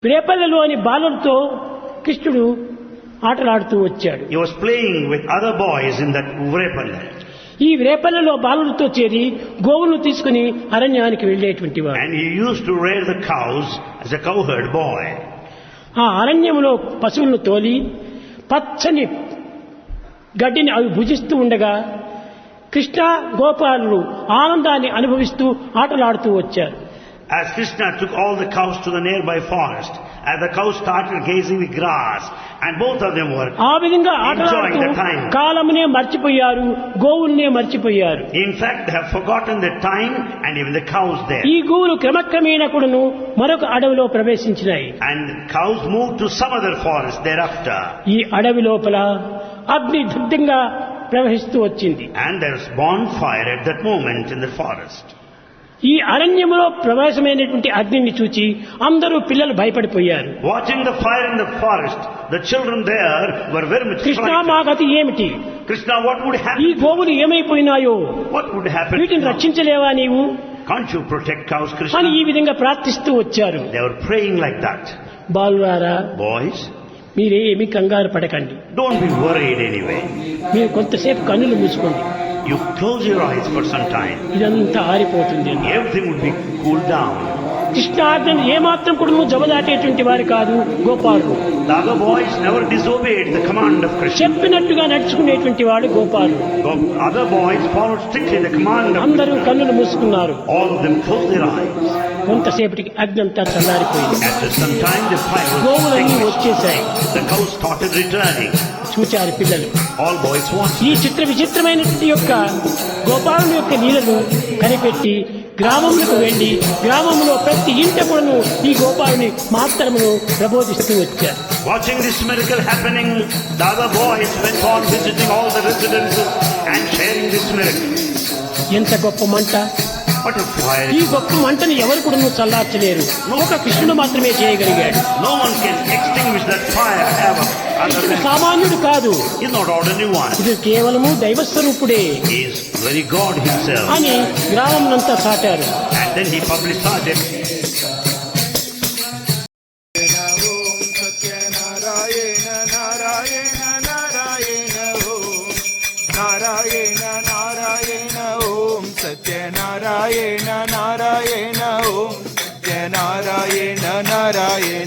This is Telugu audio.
రేపల్లెలోని బాలులతో కృష్ణుడు ఆటలాడుతూ వచ్చాడు. He was playing with other boys in that Vrepalla. ఈ రేపల్లెలో బాలులతో చేరి గోవులను తీసుకుని అరణ్యానికి వెళ్ళేటువంటి వాడు. And he used to rear the cows as a cowherd boy. ఆ అరణ్యంలో పశువులను తోలి పచ్చని గడ్డిని అవి భుజిస్తూ ఉండగా కృష్ణ గోపాలులు ఆనందాన్ని అనుభవిస్తూ ఆటలాడుతూ వచ్చారు. As Krishna took all the cows to the nearby forest, as the cows started gazing the grass, and both of them were ఆ విధంగా enjoying ఆటలాడుతూ the time. కాలమునే మర్చిపోయారు, గోవుల్నే మర్చిపోయారు. In fact, they have forgotten the time and even the cows there. ఈ గోవులు క్రమక్రమేణా కూడాను మరొక అడవిలో ప్రవేశించినాయి. And cows moved to some other forest thereafter. ఈ అడవి లోపల అగ్ని దగ్ధంగా ప్రవహిస్తూ వచ్చింది. And there was bonfire at that moment in the forest. ఈ అరణ్యంలో ప్రవేశమైనటువంటి అగ్నిని చూచి అందరూ పిల్లలు భయపడిపోయారు. Watching the fire in the forest, the children there were very much Krishna frightened. మా గతి ఏమిటి? Krishna, what would ఈ happen? గోవులు ఏమైపోయినాయో? What would happen? వీటిని now? రక్షించలేవా నీవు Can't you protect cows, అని Krishna? ఈ విధంగా ప్రార్థిస్తూ వచ్చారు. They were praying like that. బాలురారా, Boys, మీరేమీ కంగారు పడకండి. don't be worried anyway. మీరు కొంతసేపు కన్నులు మూసుకోండి, You close your eyes for some time. ఇదంతా ఆరిపోతుంది అని. Everything would be cooled down. కృష్ణాజ్ఞను ఏమాత్రం కూడా నువ్వు జబదాటేటువంటి వారు కాదు గోపాలుడు. The other boys never disobeyed the command of Krishna. చెప్పినట్టుగా నడుచుకునేటువంటి వాడు గోపాలుడు. Other boys followed strictly the command of అందరూ Krishna. కన్నులు మూసుకున్నారు. All of them closed their eyes. కొంతసేపటికి అగ్ని అంతా చల్లారిపోయింది. After some time, the fire was గోవులన్నీ extinguished. వచ్చేశాయి. The cows started returning. చూచారు పిల్లలు. All boys watched. ఈ విచిత్రమైనటువంటి యొక్క గోపాలుని యొక్క లీలను కనిపెట్టి గ్రామంలోకి వెళ్లి గ్రామంలో ప్రతి ఇంట కూడాను ఈ గోపాలుని మాత్రమును ప్రబోధిస్తూ వచ్చారు. Watching this miracle happening, the other boys went on visiting all the residences and sharing this miracle. ఎంత గొప్ప మంట! What a fire! ఈ గొప్ప మంటను ఎవరు కూడా చల్లార్చలేరు. ఒక కృష్ణుడు మాత్రమే చేయగలిగాడు. No one can extinguish that fire ever. కృష్ణుడు సామాన్యుడు కాదు, He's not ordinary one. ఇది కేవలము దైవస్వరూపుడే He is very God himself. అని గ్రామమునంతా చాటారు. And then he publicized it. Narayan Narayan Om Satya Narayan Narayan